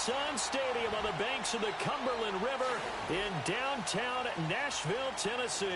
Sun Stadium on the banks of the Cumberland River in downtown Nashville, Tennessee.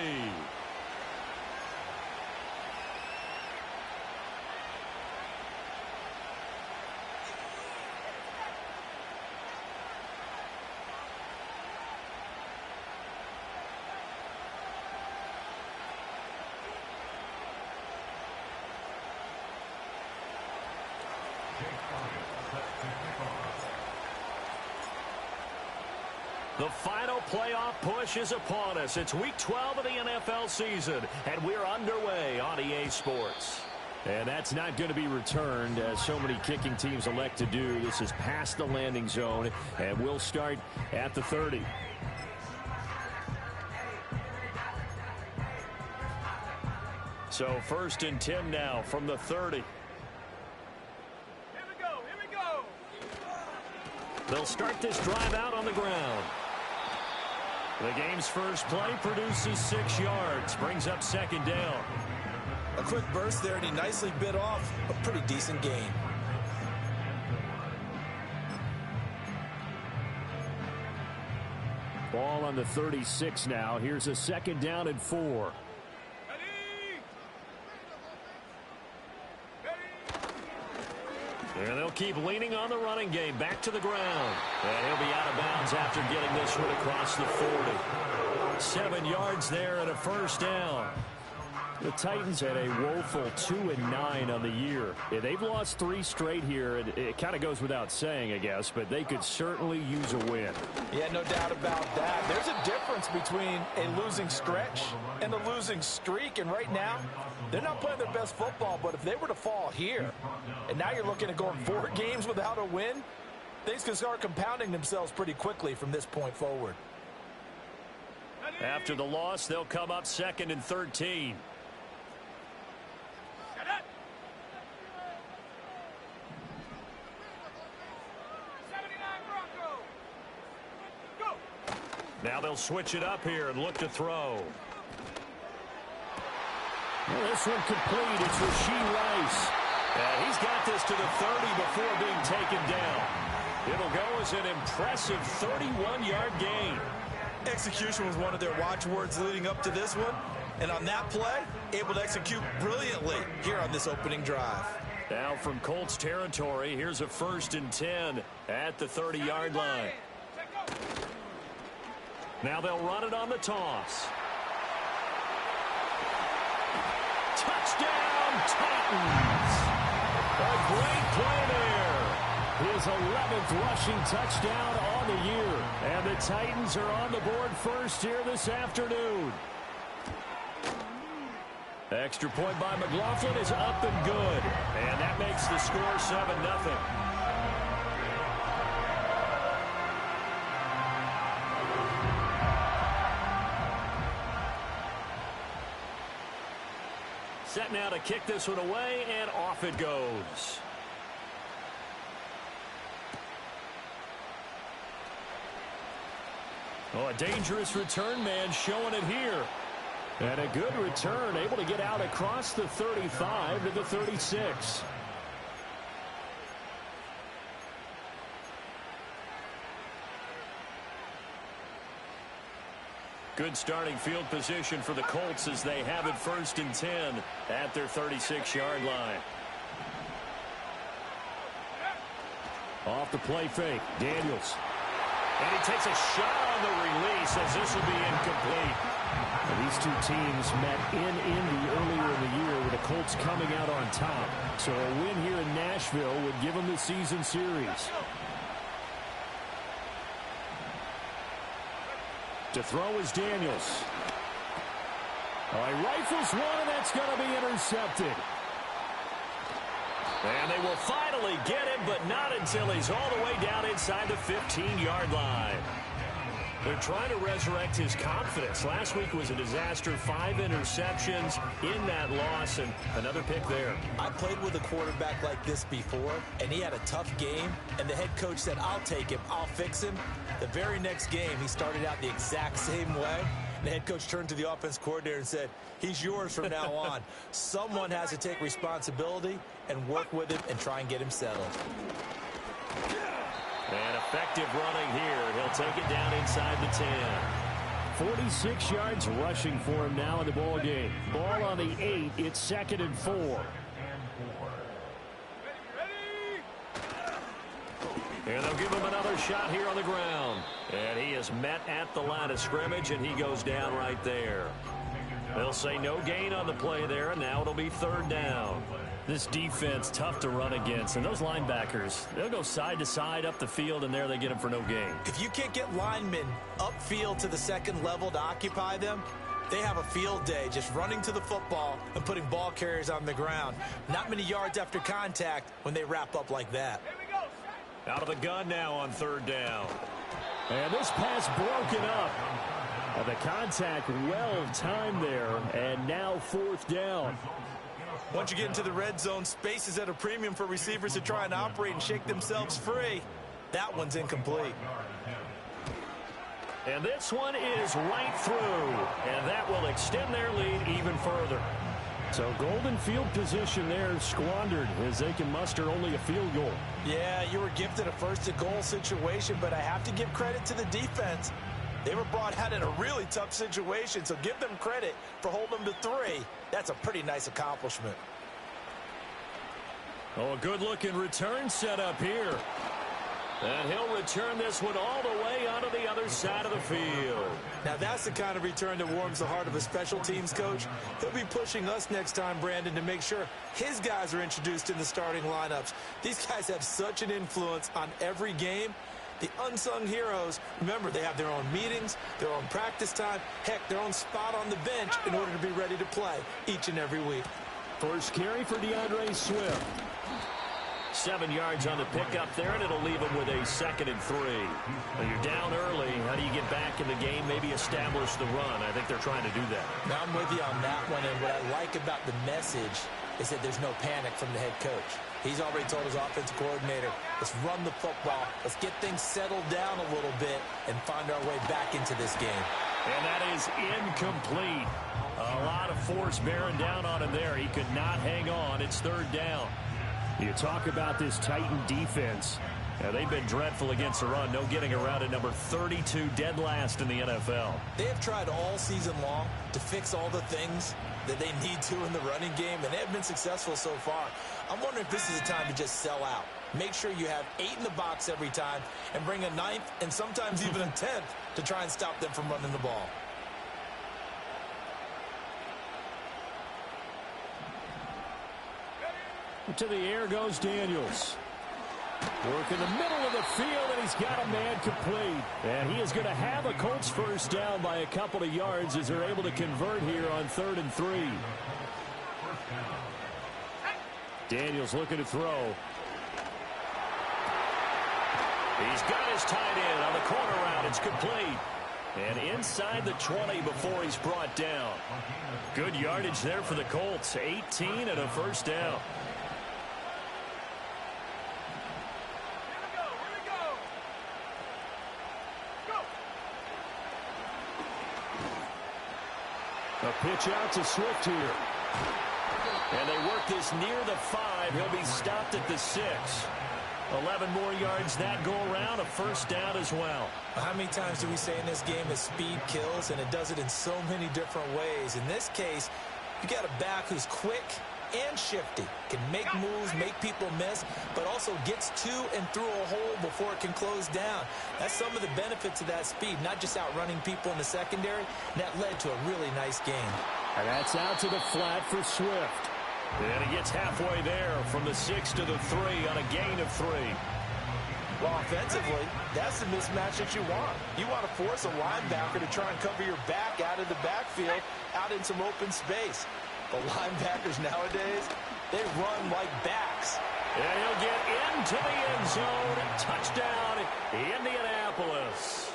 The final playoff push is upon us. It's week 12 of the NFL season, and we're underway on EA Sports. And that's not going to be returned, as so many kicking teams elect to do. This is past the landing zone, and we'll start at the 30. So 1st and 10 now from the 30. Here we go. They'll start this drive out on the ground. The game's first play produces 6 yards, brings up 2nd down. A quick burst there, and he nicely bit off a pretty decent gain. Ball on the 36 now. Here's a 2nd down and 4. And they'll keep leaning on the running game. Back to the ground. And he'll be out of bounds after getting this one across the 40. 7 yards there and a 1st down. The Titans had a woeful 2-9 on the year. Yeah, they've lost 3 straight here. It kind of goes without saying, I guess, but they could certainly use a win. Yeah, no doubt about that. There's a difference between a losing stretch and a losing streak, and right now, they're not playing their best football, but if they were to fall here, and now you're looking at going 4 games without a win, things can start compounding themselves pretty quickly from this point forward. After the loss, they'll come up 2nd and 13. Now they'll switch it up here and look to throw. Well, this one complete. It's Rashee Rice. And he's got this to the 30 before being taken down. It'll go as an impressive 31-yard gain. Execution was one of their watchwords leading up to this one. And on that play, able to execute brilliantly here on this opening drive. Now from Colts territory, here's a 1st and 10 at the 30-yard line. Now they'll run it on the toss. Touchdown, Titans! A great play there. His 11th rushing touchdown on the year. And the Titans are on the board first here this afternoon. Extra point by McLaughlin is up and good. And that makes the score 7-0. Set now to kick this one away, and off it goes. Oh, a dangerous return man showing it here. And a good return, able to get out across the 35 to the 36. Good starting field position for the Colts as they have it 1st and 10 at their 36-yard line. Off the play fake, Daniels. And he takes a shot on the release as this will be incomplete. And these two teams met in Indy earlier in the year with the Colts coming out on top. So a win here in Nashville would give them the season series. To throw is Daniels. Oh, he rifles one, and that's going to be intercepted. And they will finally get him, but not until he's all the way down inside the 15-yard line. They're trying to resurrect his confidence. Last week was a disaster. 5 interceptions in that loss, and another pick there. I played with a quarterback like this before, and he had a tough game, and the head coach said, I'll take him, I'll fix him. The very next game, he started out the exact same way. The head coach turned to the offense coordinator and said, he's yours from now on. Someone has to take responsibility and work with him and try and get him settled. And effective running here. He'll take it down inside the 10. 46 yards rushing for him now in the ball game. Ball on the 8. It's 2nd and 4. And they'll give him another shot here on the ground. And he is met at the line of scrimmage, and he goes down right there. They'll say no gain on the play there, and now it'll be 3rd down. This defense, tough to run against. And those linebackers, they'll go side to side up the field, and there they get them for no gain. If you can't get linemen upfield to the 2nd level to occupy them, they have a field day just running to the football and putting ball carriers on the ground. Not many yards after contact when they wrap up like that. Out of the gun now on 3rd down. And this pass broken up. The contact well timed there, and now 4th down. Once you get into the red zone, space is at a premium for receivers to try and operate and shake themselves free. That one's incomplete. And this one is right through, and that will extend their lead even further. So golden field position there squandered as they can muster only a field goal. Yeah, you were gifted a 1st-and-goal situation, but I have to give credit to the defense. They were brought out in a really tough situation, so give them credit for holding them to 3. That's a pretty nice accomplishment. Oh, a good-looking return set up here. And he'll return this one all the way onto the other side of the field. Now, that's the kind of return that warms the heart of a special teams coach. He'll be pushing us next time, Brandon, to make sure his guys are introduced in the starting lineups. These guys have such an influence on every game. The unsung heroes, remember, they have their own meetings, their own practice time, heck, their own spot on the bench in order to be ready to play each and every week. First carry for DeAndre Swift. 7 yards on the pickup there, and it'll leave him with a 2nd and 3. When you're down early, how do you get back in the game, maybe establish the run? I think they're trying to do that. Now I'm with you on that one, and what I like about the message is that there's no panic from the head coach. He's already told his offensive coordinator, let's run the football, let's get things settled down a little bit and find our way back into this game. And that is incomplete. A lot of force bearing down on him there. He could not hang on. It's 3rd down. You talk about this Titan defense. Yeah, they've been dreadful against the run. No getting around at number 32, dead last in the NFL. They have tried all season long to fix all the things that they need to in the running game, and they have been successful so far. I'm wondering if this is a time to just sell out. Make sure you have 8 in the box every time and bring a 9th and sometimes even a 10th to try and stop them from running the ball. To the air goes Daniels. Work in the middle of the field, and he's got a man complete. And he is going to have a Colts 1st down by a couple of yards as they're able to convert here on 3rd and 3. Daniels looking to throw. He's got his tight end on the corner route. It's complete. And inside the 20 before he's brought down. Good yardage there for the Colts. 18 and a 1st down. A pitch out to Swift here. And they work this near the 5. He'll be stopped at the 6. 11 more yards that go around. A 1st down as well. How many times do we say in this game that speed kills, and it does it in so many different ways? In this case, you got a back who's quick and shifty, can make moves, make people miss, but also gets to and through a hole before it can close down. That's some of the benefits of that speed, not just outrunning people in the secondary. And that led to a really nice game. And that's out to the flat for Swift. And he gets halfway there from the 6 to the 3 on a gain of 3. Well, offensively, that's the mismatch that you want. You want to force a linebacker to try and cover your back out of the backfield, out in some open space. But linebackers nowadays, they run like backs. And he'll get into the end zone. Touchdown, Indianapolis.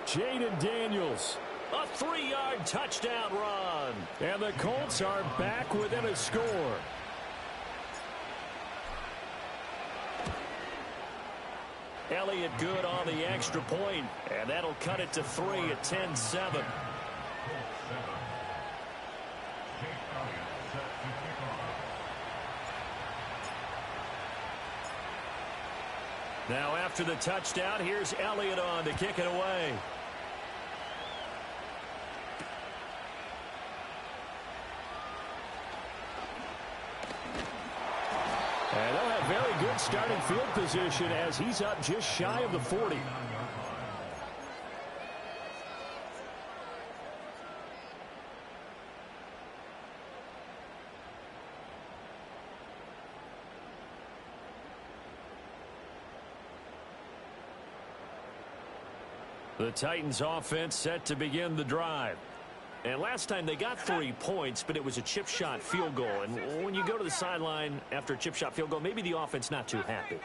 Jaden Daniels. A 3-yard touchdown run. And the Colts are back within a score. Elliott good on the extra point, and that'll cut it to 3 at 10-7. Now after the touchdown, here's Elliott on to kick it away. And they'll have very good starting field position as he's up just shy of the 40. The Titans offense set to begin the drive. And last time they got 3 points, but it was a chip shot field goal. And when you go to the sideline after a chip shot field goal, maybe the offense not too happy.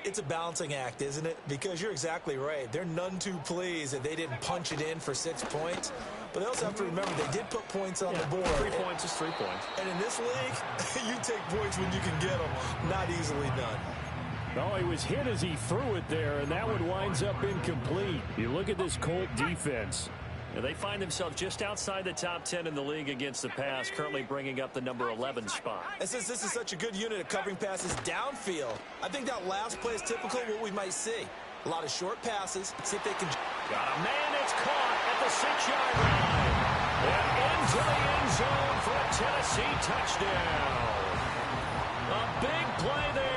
It's a balancing act, isn't it? Because you're exactly right. They're none too pleased that they didn't punch it in for 6 points. But they also have to remember they did put points on the board. 3 points is 3 points. And in this league, you take points when you can get them. Not easily done. Oh, he was hit as he threw it there, and that one winds up incomplete. You look at this Colt defense. And they find themselves just outside the top 10 in the league against the pass, currently bringing up the number 11 spot. And since this is such a good unit of covering passes downfield, I think that last play is typical of what we might see. A lot of short passes. See if they can... Got a man that's caught at the 6-yard line. And into the end zone for a Tennessee touchdown. A big play there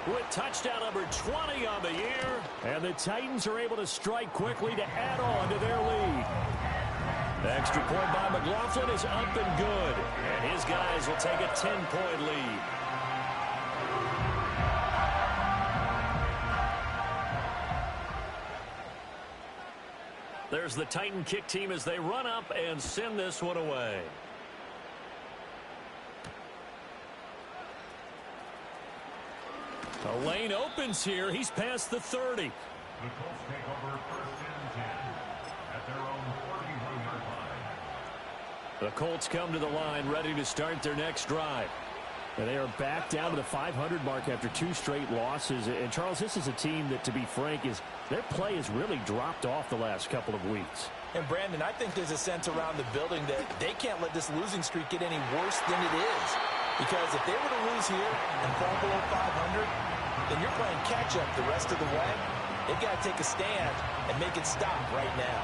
with touchdown number 20 on the year. And the Titans are able to strike quickly to add on to their lead. The extra point by McLaughlin is up and good. And his guys will take a 10-point lead. There's the Titan kick team as they run up and send this one away. A lane opens here. He's past the 30. The Colts take over 1st and 10 at their own 41-yard line. The Colts come to the line ready to start their next drive. And they are back down to the 500 mark after 2 straight losses. And, Charles, this is a team that, to be frank, their play has really dropped off the last couple of weeks. And, Brandon, I think there's a sense around the building that they can't let this losing streak get any worse than it is. Because if they were to lose here and fall below 500, then you're playing catch-up the rest of the way. They've got to take a stand and make it stop right now.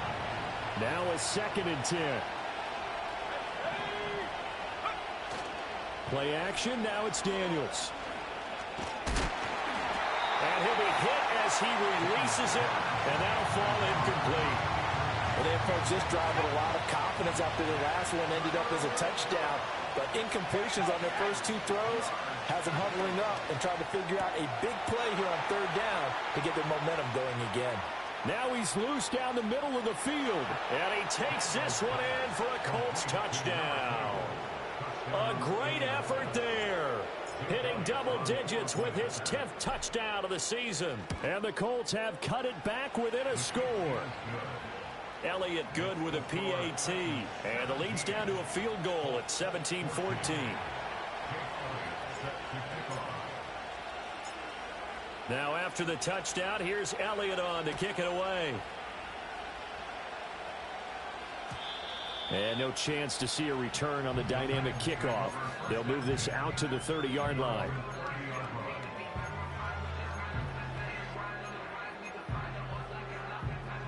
Now a 2nd and 10. Play action. Now it's Daniels. And he'll be hit as he releases it, and that'll fall incomplete. Well, they approached this drive with a lot of confidence after the last one ended up as a touchdown. But incompletions on their first 2 throws has them huddling up and trying to figure out a big play here on 3rd down to get their momentum going again. Now he's loose down the middle of the field. And he takes this one in for a Colts touchdown. A great effort there. Hitting double digits with his 10th touchdown of the season. And the Colts have cut it back within a score. Elliott good with a PAT. And the lead's down to a field goal at 17-14. Now after the touchdown, here's Elliott on to kick it away. And no chance to see a return on the dynamic kickoff. They'll move this out to the 30-yard line.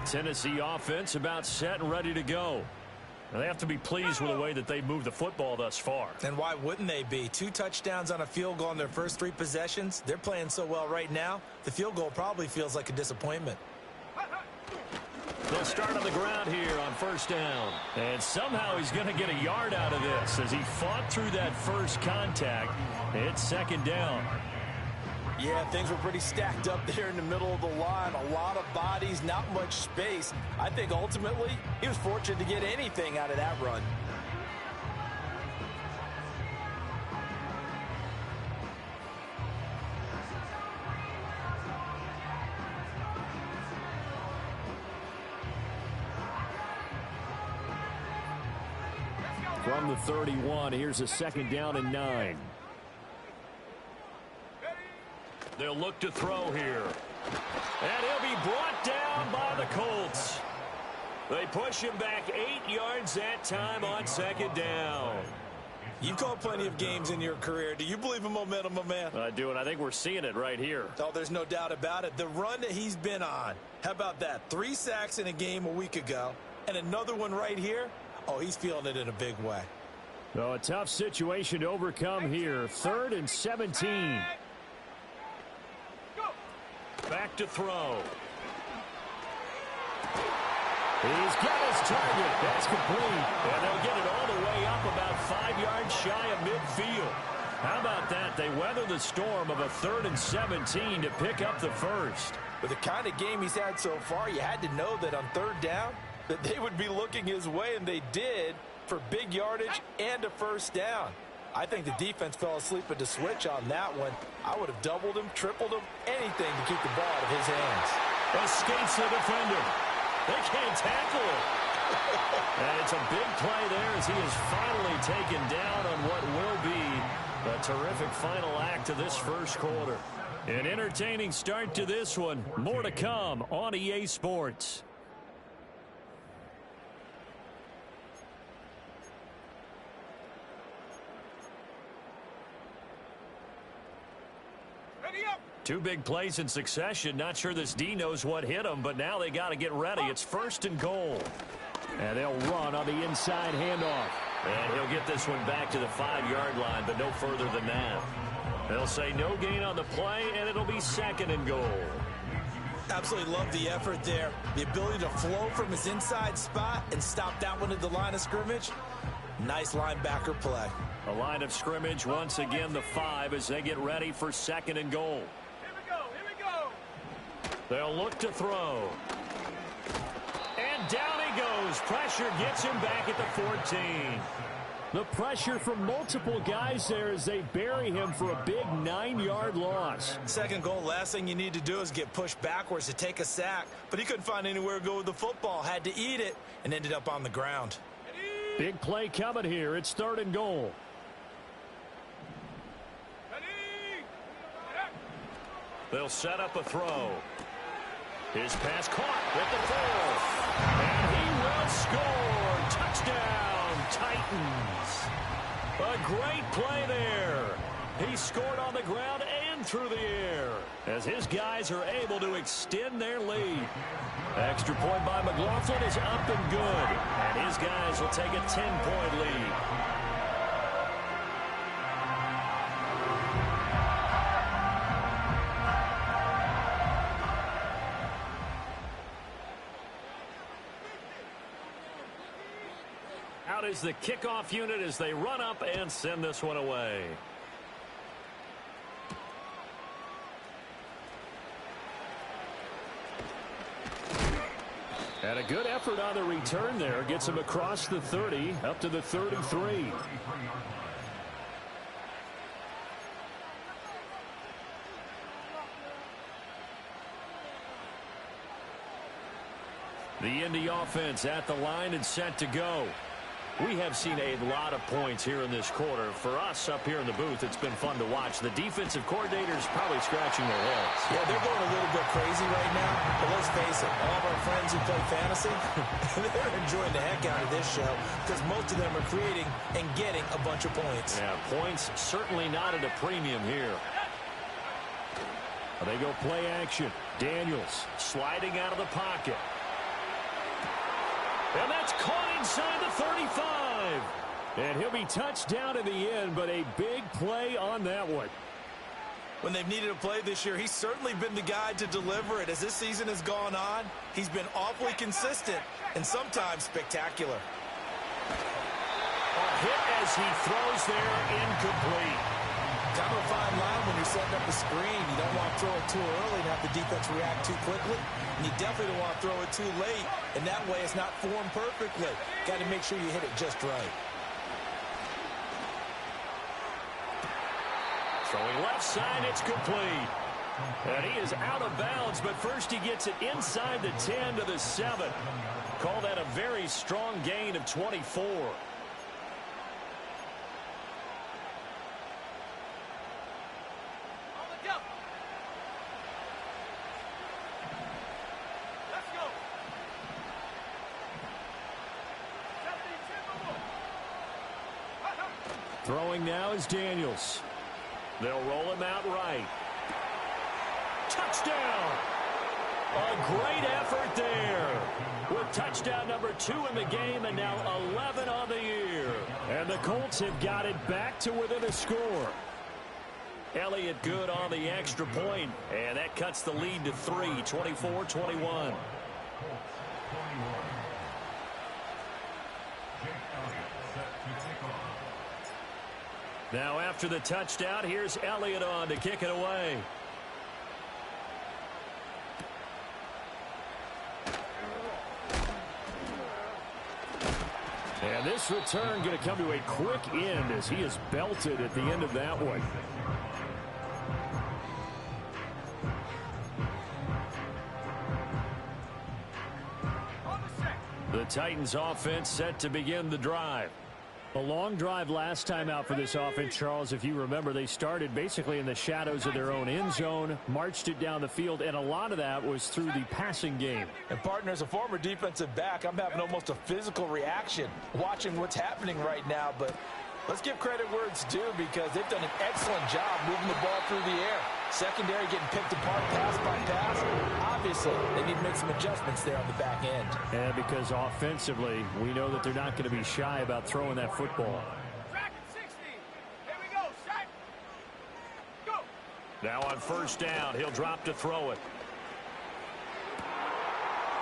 Tennessee offense about set and ready to go. Now they have to be pleased with the way that they moved the football thus far. And why wouldn't they be? 2 touchdowns on a field goal in their first 3 possessions. They're playing so well right now, the field goal probably feels like a disappointment. They'll start on the ground here on 1st down. And somehow he's going to get a yard out of this as he fought through that first contact. It's 2nd down. Yeah, things were pretty stacked up there in the middle of the line. A lot of bodies, not much space. I think ultimately he was fortunate to get anything out of that run. From the 31, here's a 2nd down and 9. They'll look to throw here. And he'll be brought down by the Colts. They push him back 8 yards that time on 2nd down. You've called plenty of games in your career. Do you believe in momentum, my man? I do, and I think we're seeing it right here. Oh, there's no doubt about it. The run that he's been on. How about that? 3 sacks in a game a week ago, and another one right here. Oh, he's feeling it in a big way. So a tough situation to overcome here. 3rd and 17. Back to throw. He's got his target. That's complete. And they'll get it all the way up about 5 yards shy of midfield. How about that? They weather the storm of a 3rd and 17 to pick up the first. With the kind of game he's had so far, you had to know that on 3rd down, that they would be looking his way, and they did, for big yardage and a first down. I think the defense fell asleep at the switch on that one. I would have doubled him, tripled him, anything to keep the ball out of his hands. Escapes the defender. They can't tackle him. And it's a big play there as he is finally taken down on what will be a terrific final act of this first quarter. An entertaining start to this one. More to come on EA Sports. Two big plays in succession. Not sure this D knows what hit him, but now they got to get ready. It's 1st and goal. And they'll run on the inside handoff. And he'll get this one back to the 5-yard line, but no further than that. They'll say no gain on the play, and it'll be 2nd and goal. Absolutely love the effort there. The ability to flow from his inside spot and stop that one at the line of scrimmage. Nice linebacker play. A line of scrimmage, once again the 5 as they get ready for 2nd and goal. Here we go. They'll look to throw. And down he goes. Pressure gets him back at the 14. The pressure from multiple guys there as they bury him for a big 9-yard loss. 2nd goal, last thing you need to do is get pushed backwards to take a sack. But he couldn't find anywhere to go with the football. Had to eat it and ended up on the ground. Big play coming here. It's 3rd and goal. They'll set up a throw. His pass caught at the 4. And he will score. Touchdown, Titans. A great play there. He scored on the ground and through the air as his guys are able to extend their lead. Extra point by McLaughlin is up and good. And his guys will take a 10-point lead. Out is the kickoff unit as they run up and send this one away. And a good effort on the return there. Gets him across the 30, up to the 33. The Indy offense at the line and set to go. We have seen a lot of points here in this quarter. For us up here in the booth, it's been fun to watch. The defensive coordinators probably scratching their heads. Yeah, they're going a little bit crazy right now. But let's face it, all of our friends who play fantasy, they're enjoying the heck out of this show because most of them are creating and getting a bunch of points. Yeah, points certainly not at a premium here. They go play action. Daniels sliding out of the pocket. And that's caught inside the 35. And he'll be touched down in the end, but a big play on that one. When they've needed a play this year, he's certainly been the guy to deliver it. As this season has gone on, he's been awfully consistent and sometimes spectacular. A hit as he throws there, incomplete. Kind of a fine line when you're setting up a screen. You don't want to throw it too early and have the defense react too quickly. And you definitely don't want to throw it too late. And that way it's not formed perfectly. Got to make sure you hit it just right. Throwing left side, it's complete. And he is out of bounds, but first he gets it inside the 10 to the 7. Call that a very strong gain of 24. Throwing now is Daniels. They'll roll him out right. Touchdown! A great effort there. With touchdown number 2 in the game and now 11 on the year. And the Colts have got it back to within a score. Elliott good on the extra point, and that cuts the lead to 3, 24-21. Now after the touchdown, here's Elliott on to kick it away. And this return going to come to a quick end as he is belted at the end of that one. The Titans offense set to begin the drive. A long drive last time out for this offense, Charles. If you remember, they started basically in the shadows of their own end zone, marched it down the field, and a lot of that was through the passing game. And, partner, as a former defensive back, I'm having almost a physical reaction watching what's happening right now. But let's give credit where it's due because they've done an excellent job moving the ball through the air. Secondary getting picked apart pass by pass. Obviously, they need to make some adjustments there on the back end. And because offensively, we know that they're not going to be shy about throwing that football. Track at 60. Here we go. Set. Go. Now on first down, he'll drop to throw it.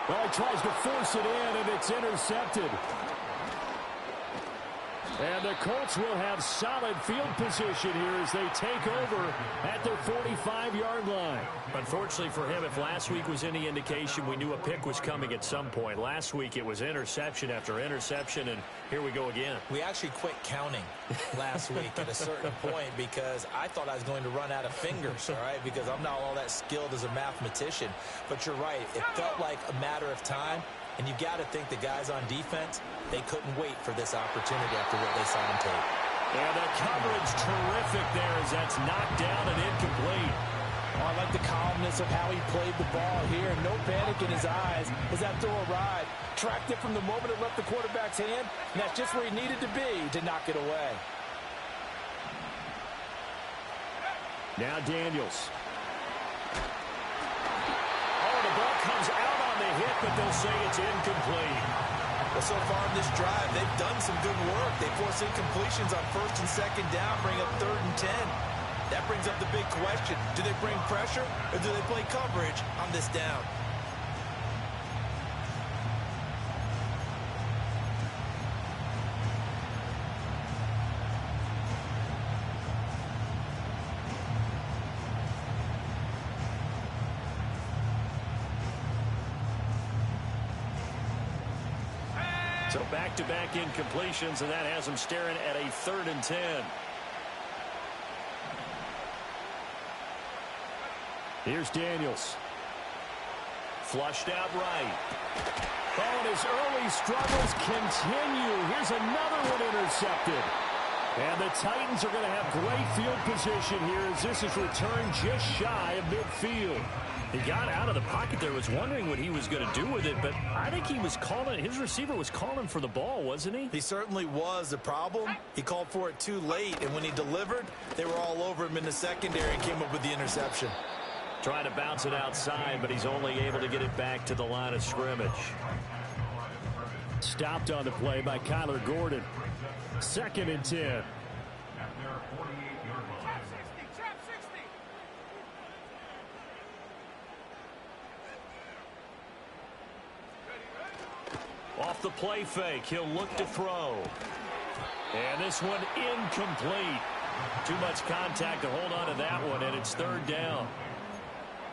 Well, he tries to force it in, and it's intercepted. And the Colts will have solid field position here as they take over at their 45-yard line. Unfortunately for him, if last week was any indication, we knew a pick was coming at some point. Last week it was interception after interception, and here we go again. We actually quit counting last week at a certain point because I thought I was going to run out of fingers, all right, because I'm not all that skilled as a mathematician. But you're right. It felt like a matter of time. And you've got to think the guys on defense, they couldn't wait for this opportunity after what they saw on tape. And the coverage terrific there as that's knocked down and incomplete. Oh, I like the calmness of how he played the ball here. No panic in his eyes as that throw arrived. Tracked it from the moment it left the quarterback's hand, and that's just where he needed to be to knock it away. Now Daniels. Oh, the ball comes out on the hit, but they'll say it's incomplete. Well, so far in this drive, they've done some good work. They force incompletions on first and second down, bring up 3rd and 10. That brings up the big question. Do they bring pressure or do they play coverage on this down? So back-to-back incompletions, and that has them staring at a 3rd and 10. Here's Daniels. Flushed out right. Oh, and his early struggles continue. Here's another one intercepted. And the Titans are going to have great field position here as this is returned just shy of midfield. He got out of the pocket there, was wondering what he was going to do with it, but I think he was calling, his receiver was calling for the ball, wasn't he? He certainly was. The problem, he called for it too late, and when he delivered, they were all over him in the secondary and came up with the interception. Trying to bounce it outside, but he's only able to get it back to the line of scrimmage. Stopped on the play by Kyler Gordon. 2nd and 10. Off the play fake, he'll look to throw. And this one incomplete. Too much contact to hold on to that one, and it's 3rd down.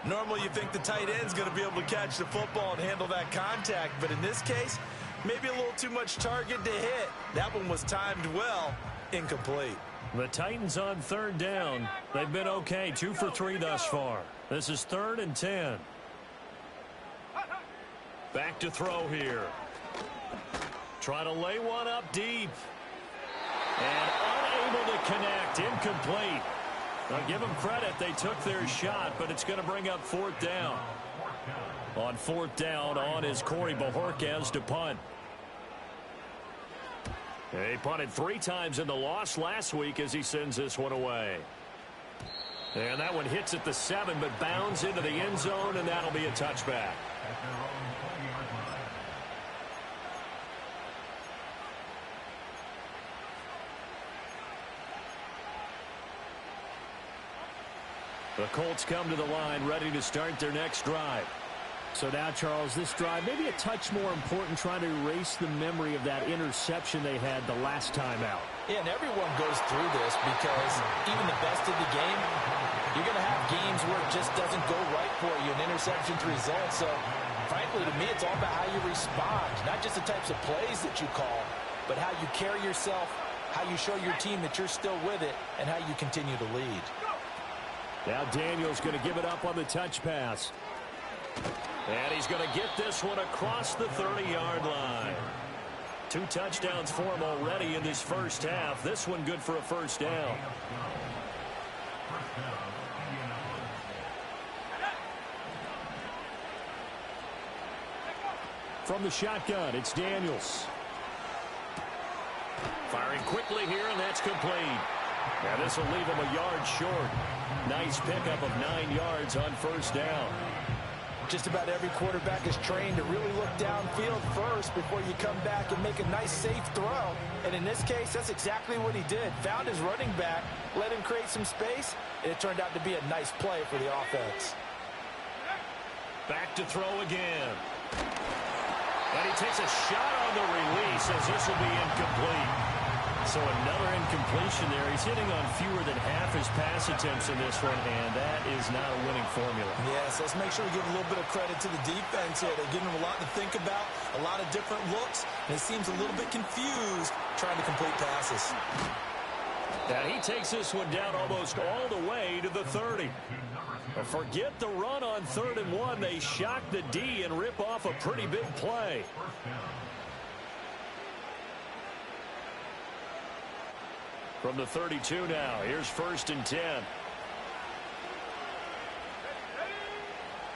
Normally you think the tight end's going to be able to catch the football and handle that contact, but in this case, maybe a little too much target to hit. That one was timed well, incomplete. The Titans on 3rd down. They've been okay, 2 for 3 thus far. This is 3rd and 10. Back to throw here. Trying to lay one up deep. And unable to connect. Incomplete. I'll give them credit. They took their shot, but it's going to bring up 4th down. On 4th down, on is Corey Bojorquez to punt. He punted 3 times in the loss last week as he sends this one away. And that one hits at the 7, but bounds into the end zone, and that'll be a touchback. The Colts come to the line, ready to start their next drive. So now, Charles, this drive maybe a touch more important, trying to erase the memory of that interception they had the last time out. Yeah, and everyone goes through this because even the best of the game, you're going to have games where it just doesn't go right for you, an interception's result. So, frankly, to me, it's all about how you respond, not just the types of plays that you call, but how you carry yourself, how you show your team that you're still with it, and how you continue to lead. Now Daniels going to give it up on the touch pass. And he's going to get this one across the 30-yard line. 2 touchdowns for him already in this first half. This one good for a first down. From the shotgun, it's Daniels. Firing quickly here, and that's complete. Now this will leave him a yard short. Nice pickup of 9 yards on first down. Just about every quarterback is trained to really look downfield first before you come back and make a nice, safe throw. And in this case, that's exactly what he did. Found his running back, let him create some space, and it turned out to be a nice play for the offense. Back to throw again. And he takes a shot on the release as this will be incomplete. So another incompletion there. He's hitting on fewer than half his pass attempts in this one, and that is not a winning formula. Yes, let's make sure we give a little bit of credit to the defense here. They're giving him a lot to think about, a lot of different looks, and it seems a little bit confused trying to complete passes. And he takes this one down almost all the way to the 30. But forget the run on 3rd and 1. They shock the D and rip off a pretty big play. From the 32 now, here's 1st and 10.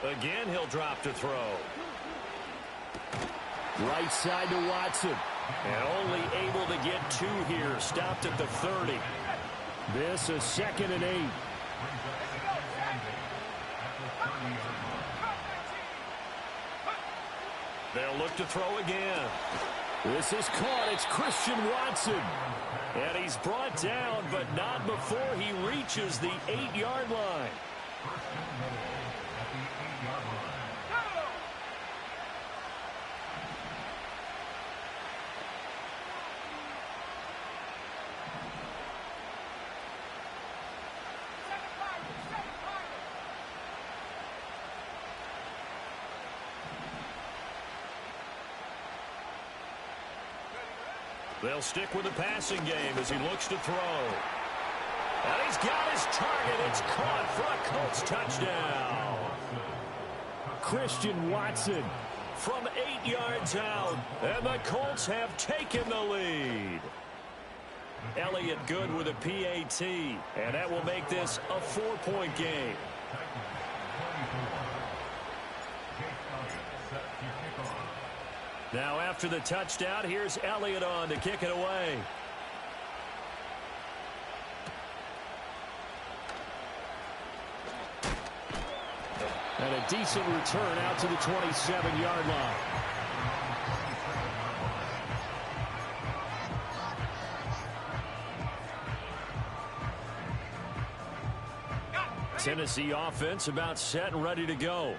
Again, he'll drop to throw. Right side to Watson. And only able to get 2 here. Stopped at the 30. This is 2nd and 8. They'll look to throw again. This is caught. It's Christian Watson. And he's brought down, but not before he reaches the 8-yard line. They'll stick with the passing game as he looks to throw. And he's got his target. It's caught for a Colts touchdown. Christian Watson from 8 yards out. And the Colts have taken the lead. Elliott good with a PAT. And that will make this a 4-point game. Now after the touchdown, here's Elliott on to kick it away. And a decent return out to the 27-yard line. Tennessee offense about set and ready to go.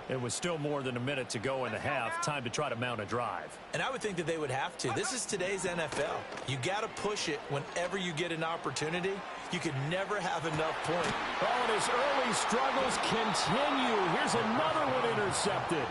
It was still more than a minute to go in the half. Time to try to mount a drive. And I would think that they would have to. This is today's NFL. You got to push it whenever you get an opportunity. You can never have enough points. Oh, and his early struggles continue. Here's another one intercepted.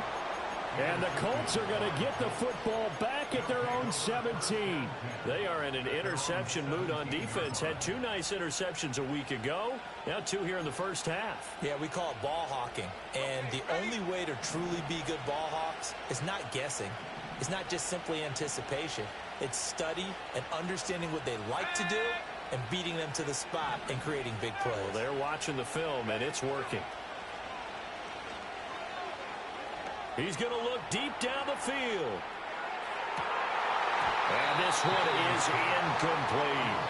And the Colts are going to get the football back at their own 17. They are in an interception mood on defense. Had 2 nice interceptions a week ago. Now 2 here in the first half. Yeah, we call it ball hawking. And the only way to truly be good ball hawks is not guessing. It's not just simply anticipation. It's study and understanding what they like to do and beating them to the spot and creating big plays. Well, they're watching the film, and it's working. He's going to look deep down the field. And this one is incomplete.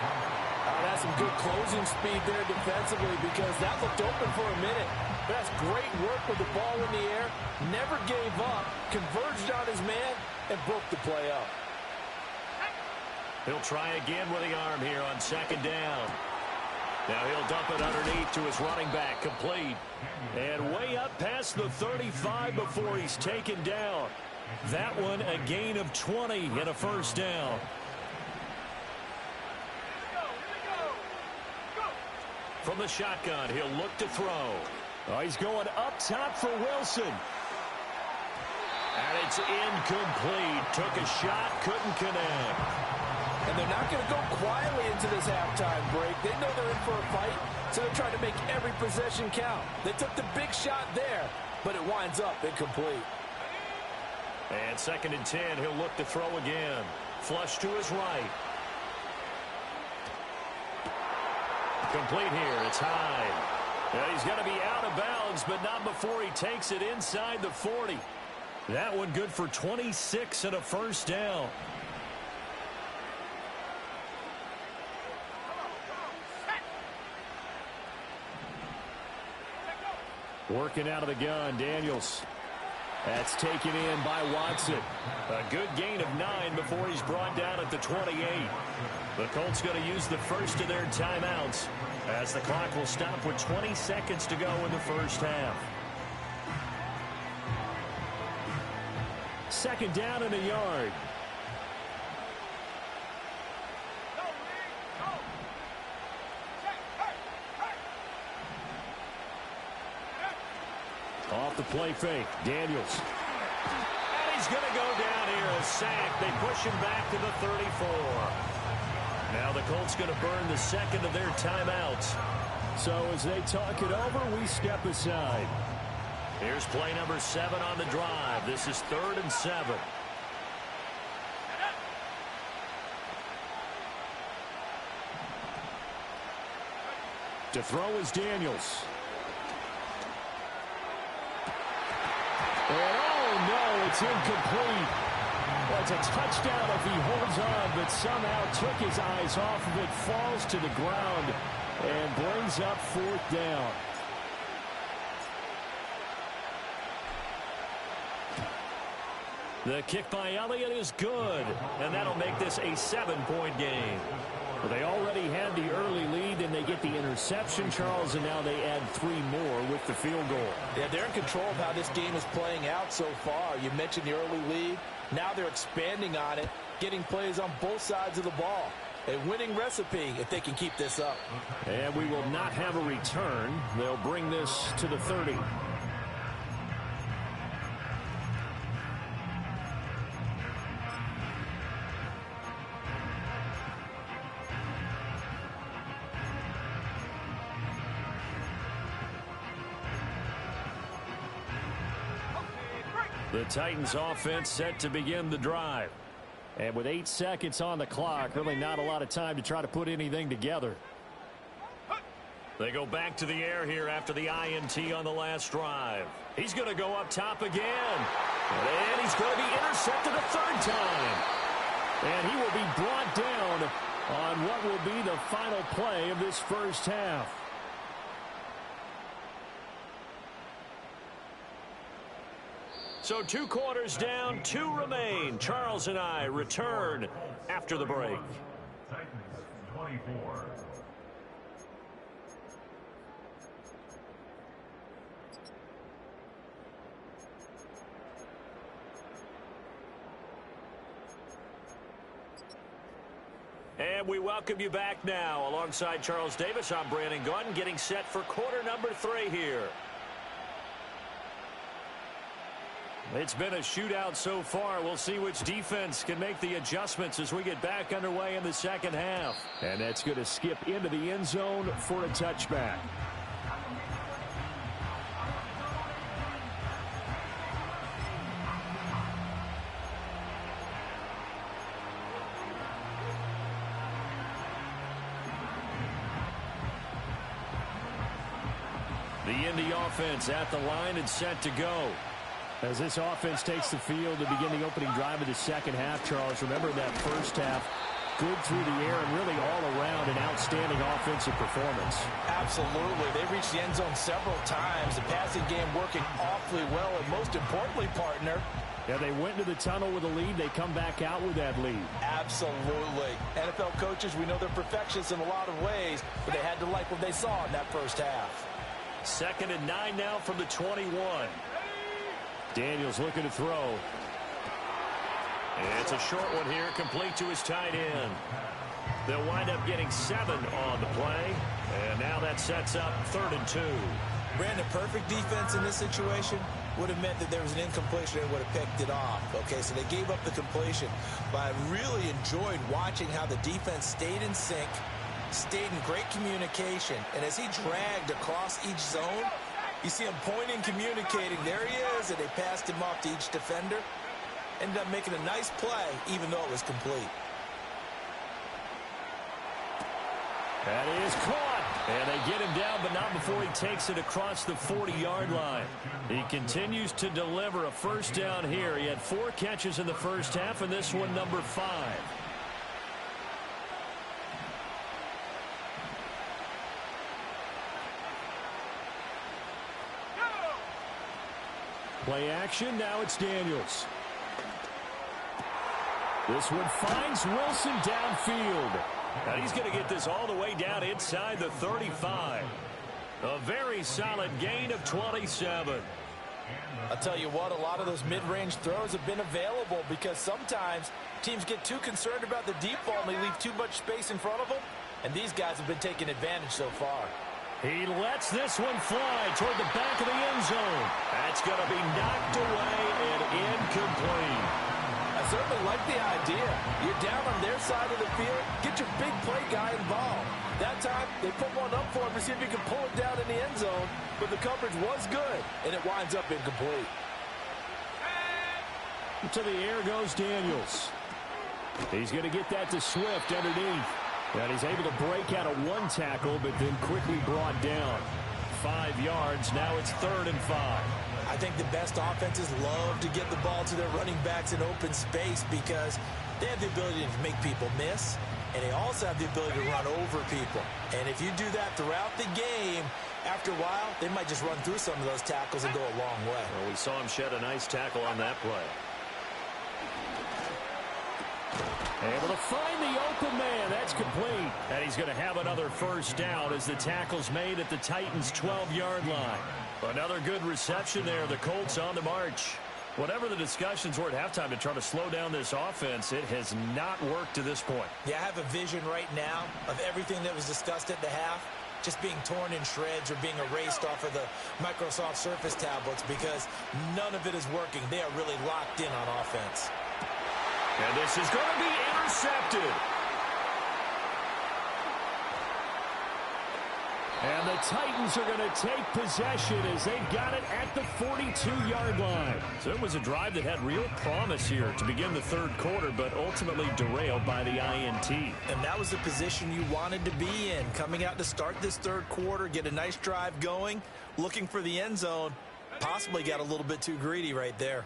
That's some good closing speed there defensively because that looked open for a minute. But that's great work with the ball in the air. Never gave up, converged on his man, and broke the play up. He'll try again with the arm here on second down. Now he'll dump it underneath to his running back, complete. And way up past the 35 before he's taken down. That one a gain of 20 and a first down. From the shotgun, he'll look to throw. Oh, he's going up top for Wilson. And it's incomplete. Took a shot, couldn't connect. And they're not going to go quietly into this halftime break. They know they're in for a fight, so they're trying to make every possession count. They took the big shot there, but it winds up incomplete. And 2nd and 10, he'll look to throw again. Flush to his right. Complete here. It's Hyde. Yeah, he's going to be out of bounds, but not before he takes it inside the 40. That one good for 26 and a first down. Working out of the gun, Daniels. That's taken in by Watson. A good gain of 9 before he's brought down at the 28. The Colts going to use the first of their timeouts as the clock will stop with 20 seconds to go in the first half. 2nd down and a yard. Off the play fake, Daniels. And he's going to go down here, a sack. They push him back to the 34. Now the Colts going to burn the second of their timeouts. So as they talk it over, we step aside. Here's play number 7 on the drive. This is 3rd and 7. To throw is Daniels. And oh no, it's incomplete. Well, it's a touchdown if he holds on, but somehow took his eyes off of it, falls to the ground, and brings up 4th down. The kick by Elliott is good, and that'll make this a 7-point game. Well, they already had the early lead, and they get the interception, Charles, and now they add 3 more with the field goal. Yeah, they're in control of how this game is playing out so far. You mentioned the early lead. Now they're expanding on it, getting plays on both sides of the ball. A winning recipe if they can keep this up. And we will not have a return. They'll bring this to the 30. The Titans offense set to begin the drive. And with 8 seconds on the clock, really not a lot of time to try to put anything together. They go back to the air here after the INT on the last drive. He's going to go up top again. And he's going to be intercepted a 3rd time. And he will be brought down on what will be the final play of this first half. So 2 quarters down, 2 remain. Charles and I return after the break. Titans 24. And we welcome you back now. Alongside Charles Davis, I'm Brandon Gaudin, getting set for quarter number 3 here. It's been a shootout so far. We'll see which defense can make the adjustments as we get back underway in the second half. And that's going to skip into the end zone for a touchback. The Indy offense at the line and set to go. As this offense takes the field to begin the opening drive of the second half, Charles, remember that first half, good through the air and really all around an outstanding offensive performance. Absolutely. They reached the end zone several times. The passing game working awfully well, and most importantly, partner, yeah, they went to the tunnel with a lead. They come back out with that lead. absolutely. NFL coaches, we know they're perfectionists in a lot of ways, but they had to like what they saw in that first half. 2nd and 9 now from the 21. Daniels looking to throw. And it's a short one here, complete to his tight end. They'll wind up getting 7 on the play. And now that sets up 3rd and 2. Brandon, perfect defense in this situation would have meant that there was an incompletion and would have picked it off. Okay, so they gave up the completion. But I really enjoyed watching how the defense stayed in sync, stayed in great communication. And as he dragged across each zone, you see him pointing, communicating. There he is, and they passed him off to each defender. Ended up making a nice play, even though it was complete. That is caught. And they get him down, but not before he takes it across the 40-yard line. He continues to deliver a first down here. He had 4 catches in the first half, and this one number 5. Play action, now it's Daniels. This one finds Wilson downfield. Now he's going to get this all the way down inside the 35. A very solid gain of 27. I'll tell you what, a lot of those mid-range throws have been available because sometimes teams get too concerned about the deep ball and they leave too much space in front of them, and these guys have been taking advantage so far. He lets this one fly toward the back of the end zone. That's going to be knocked away and incomplete. I certainly like the idea. You're down on their side of the field. Get your big play guy involved. That time, they put one up for him to see if he can pull it down in the end zone, but the coverage was good, and it winds up incomplete. To the air goes Daniels. He's going to get that to Swift underneath. And he's able to break out of one tackle, but then quickly brought down. 5 yards. Now it's 3rd and 5. I think the best offenses love to get the ball to their running backs in open space because they have the ability to make people miss, and they also have the ability to run over people. And if you do that throughout the game, after a while, they might just run through some of those tackles and go a long way. Well, we saw him shed a nice tackle on that play. Able to find the open man. That's complete. And he's going to have another first down as the tackle's made at the Titans' 12-yard line. Another good reception there. The Colts on the march. Whatever the discussions were at halftime to try to slow down this offense, it has not worked to this point. Yeah, I have a vision right now of everything that was discussed at the half just being torn in shreds or being erased off of the Microsoft Surface tablets because none of it is working. They are really locked in on offense. And this is going to be intercepted. And the Titans are going to take possession as they've got it at the 42-yard line. So it was a drive that had real promise here to begin the third quarter, but ultimately derailed by the INT. And that was the position you wanted to be in. Coming out to start this third quarter, get a nice drive going, looking for the end zone. Possibly got a little bit too greedy right there.